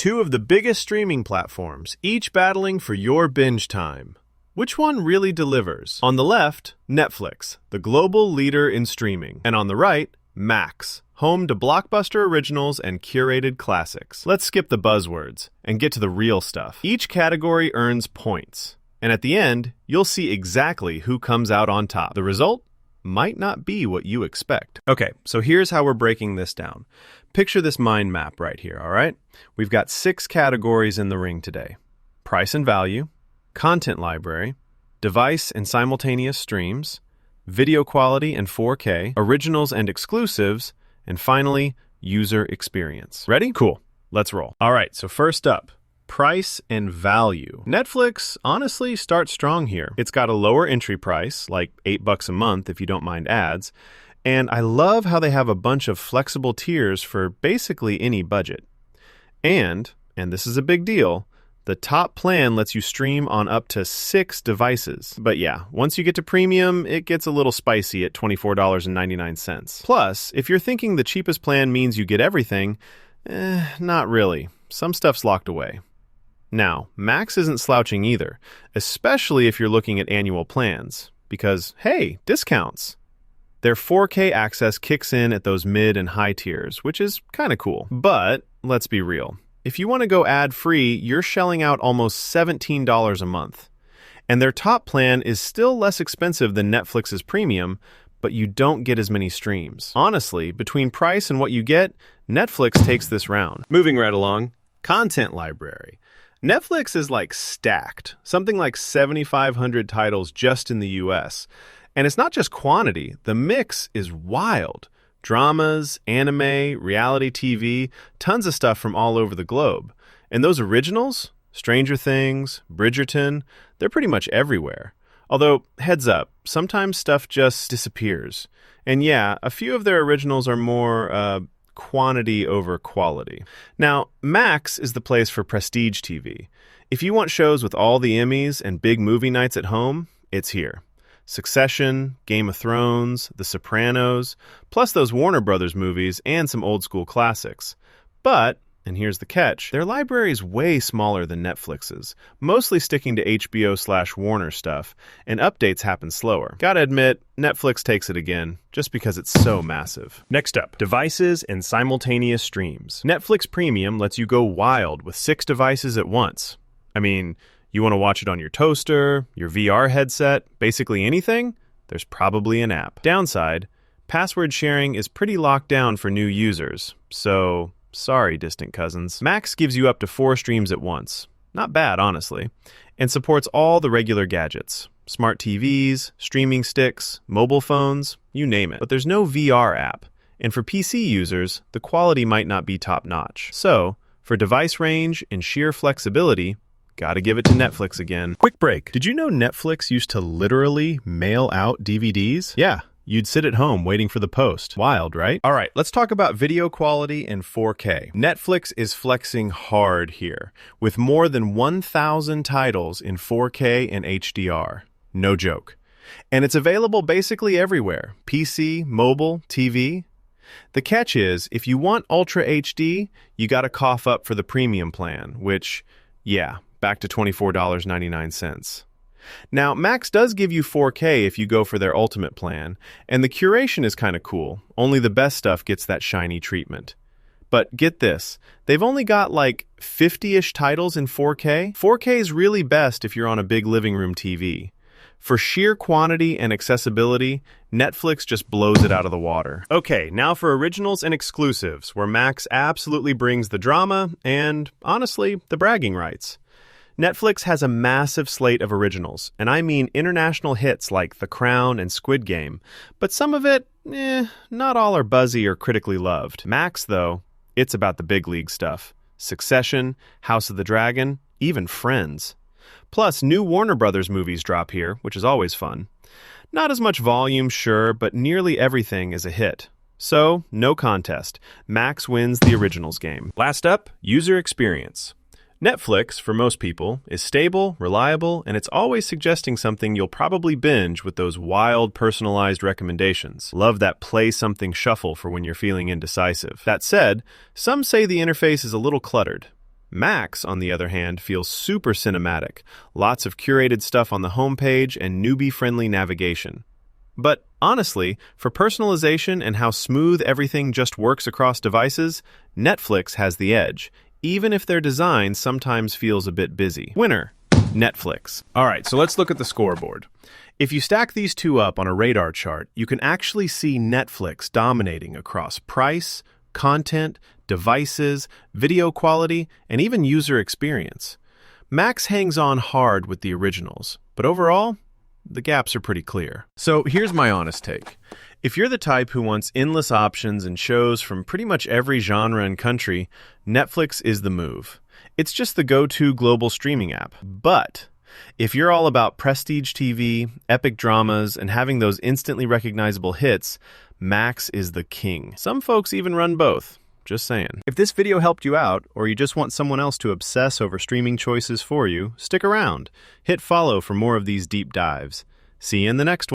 two of the biggest streaming platforms, each battling for your binge time. Which one really delivers? On the left, Netflix, the global leader in streaming. And on the right, Max, home to blockbuster originals and curated classics. Let's skip the buzzwords and get to the real stuff. Each category earns points. And at the end, you'll see exactly who comes out on top. The result might not be what you expect. Okay, so here's how we're breaking this down. Picture this mind map right here, all right? We've got 6 categories in the ring today. Price and value, content library, device and simultaneous streams, video quality and 4K, originals and exclusives, and finally, user experience. Ready? Cool. Let's roll. All right, so first up, price and value. Netflix honestly starts strong here. It's got a lower entry price, like $8 a month if you don't mind ads, and I love how they have a bunch of flexible tiers for basically any budget. And this is a big deal, the top plan lets you stream on up to 6 devices. But yeah, once you get to premium, it gets a little spicy at $24.99. Plus, if you're thinking the cheapest plan means you get everything, not really. Some stuff's locked away. Now, Max isn't slouching either, especially if you're looking at annual plans, because, hey, discounts. Their 4K access kicks in at those mid and high tiers, which is kind of cool. But let's be real. If you want to go ad-free, you're shelling out almost $17 a month. And their top plan is still less expensive than Netflix's premium, but you don't get as many streams. Honestly, between price and what you get, Netflix takes this round. Moving right along, content library. Netflix is like stacked, something like 7,500 titles just in the US. And it's not just quantity, the mix is wild. Dramas, anime, reality TV, tons of stuff from all over the globe. And those originals, Stranger Things, Bridgerton, they're pretty much everywhere. Although, heads up, sometimes stuff just disappears. And yeah, a few of their originals are more, quantity over quality. Now, Max is the place for prestige TV. If you want shows with all the Emmys and big movie nights at home, it's here. Succession, Game of Thrones, The Sopranos, plus those Warner Brothers movies and some old school classics. But, and here's the catch, their library is way smaller than Netflix's, mostly sticking to HBO/Warner stuff, and updates happen slower. Gotta admit, Netflix takes it again, just because it's so massive. Next up, devices and simultaneous streams. Netflix Premium lets you go wild with 6 devices at once. I mean, you want to watch it on your toaster, your VR headset, basically anything? There's probably an app. Downside, password sharing is pretty locked down for new users, so sorry, distant cousins. Max gives you up to 4 streams at once. Not bad, honestly. And supports all the regular gadgets. Smart TVs, streaming sticks, mobile phones, you name it. But there's no VR app. And for PC users, the quality might not be top-notch. So, for device range and sheer flexibility, gotta give it to Netflix again. Quick break. Did you know Netflix used to literally mail out DVDs? Yeah. You'd sit at home waiting for the post. Wild, right? All right, let's talk about video quality and 4K. Netflix is flexing hard here, with more than 1,000 titles in 4K and HDR. No joke. And it's available basically everywhere. PC, mobile, TV. The catch is, if you want Ultra HD, you gotta cough up for the premium plan, which, yeah, back to $24.99. Now, Max does give you 4K if you go for their ultimate plan, and the curation is kind of cool. Only the best stuff gets that shiny treatment. But get this, they've only got like 50-ish titles in 4K. 4K is really best if you're on a big living room TV. For sheer quantity and accessibility, Netflix just blows it out of the water. Okay, now for originals and exclusives, where Max absolutely brings the drama and, honestly, the bragging rights. Netflix has a massive slate of originals, and I mean international hits like The Crown and Squid Game, but some of it, not all are buzzy or critically loved. Max, though, it's about the big league stuff. Succession, House of the Dragon, even Friends. Plus, new Warner Brothers movies drop here, which is always fun. Not as much volume, sure, but nearly everything is a hit. So, no contest. Max wins the originals game. Last up, user experience. Netflix, for most people, is stable, reliable, and it's always suggesting something you'll probably binge with those wild, personalized recommendations. Love that play something shuffle for when you're feeling indecisive. That said, some say the interface is a little cluttered. Max, on the other hand, feels super cinematic. Lots of curated stuff on the homepage and newbie-friendly navigation. But honestly, for personalization and how smooth everything just works across devices, Netflix has the edge, even if their design sometimes feels a bit busy. Winner, Netflix. All right, so let's look at the scoreboard. If you stack these two up on a radar chart, you can actually see Netflix dominating across price, content, devices, video quality, and even user experience. Max hangs on hard with the originals, but overall, the gaps are pretty clear. So here's my honest take. If you're the type who wants endless options and shows from pretty much every genre and country, Netflix is the move. It's just the go-to global streaming app. But if you're all about prestige TV, epic dramas, and having those instantly recognizable hits, Max is the king. Some folks even run both. Just saying. If this video helped you out, or you just want someone else to obsess over streaming choices for you, stick around. Hit follow for more of these deep dives. See you in the next one.